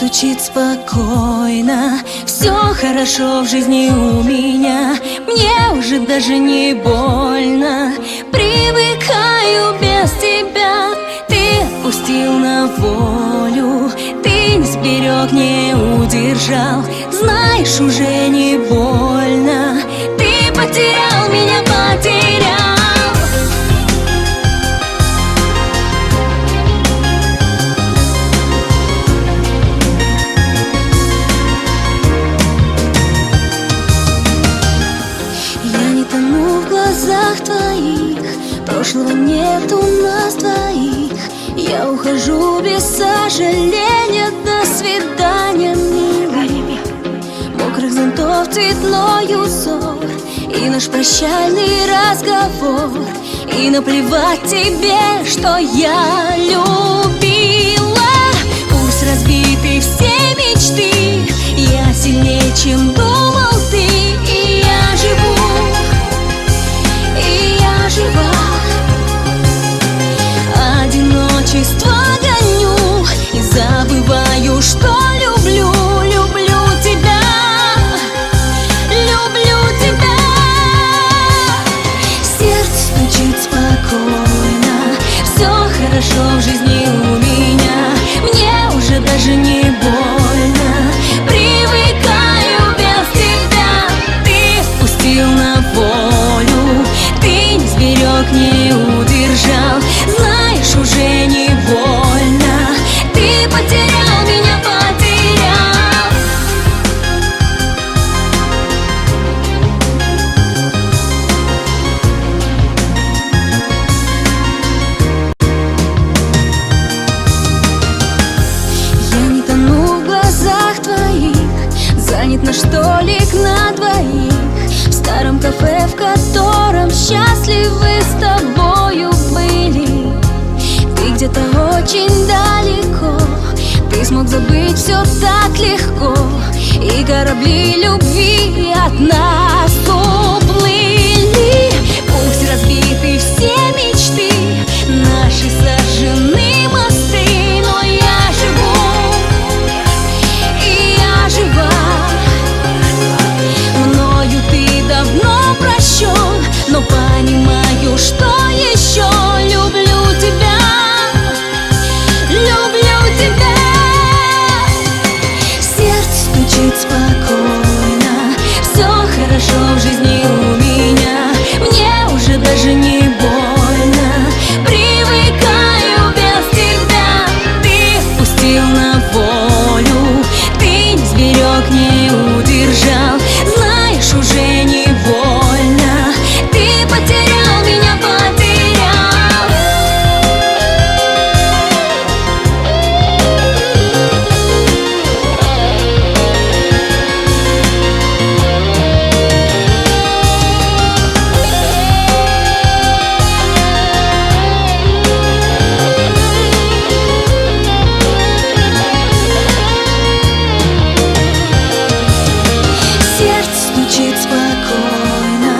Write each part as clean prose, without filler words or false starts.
стучит спокойно. Все хорошо в жизни у меня, мне уже даже не больно. Привыкаю без тебя, ты отпустил на волю. Ты не сберег, не удержал, знаешь, уже не больно. Ты потерял меня, потерял. В глазах твоих прошлого нет у нас двоих. Я ухожу без сожаления. До свидания, милый. Мокрых зонтов цветной узор и наш прощальный разговор. И наплевать тебе, что я любила. Пусть разбиты все мечты, я сильнее, чем думал ты. И я живу, одиночество гоню и забываю, что люблю, люблю тебя, люблю тебя. Сердце стучит спокойно, все хорошо в жизни у меня, мне уже даже не больно. Привыкаю без тебя, ты впустил на волю. Ты не сберег, не удержал, знаешь, уже не больно. Ты потерял меня, потерял. Я не тону в глазах твоих, занят наш столик на двоих в старом кафе, в котором счастливы с тобою были. Ты где-то очень далеко, ты смог забыть все так легко, и корабли любви от нас уплыли. Пусть разбиты все мечты, наши сожжены мосты, но я живу, и я жива. Мною ты давно прощен, но понимаю, что еще люблю тебя, люблю тебя. Сердце стучит спокойно, все хорошо в жизни у меня, мне уже даже не больно. Привыкаю без тебя, ты впустил на волю. Ты не сберег, не удержал, знаешь, уже не больно. Ты потерял меня, потерял. Сердце стучит спокойно,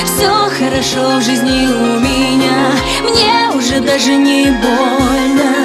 все хорошо в жизни у меня, мне уже даже не больно.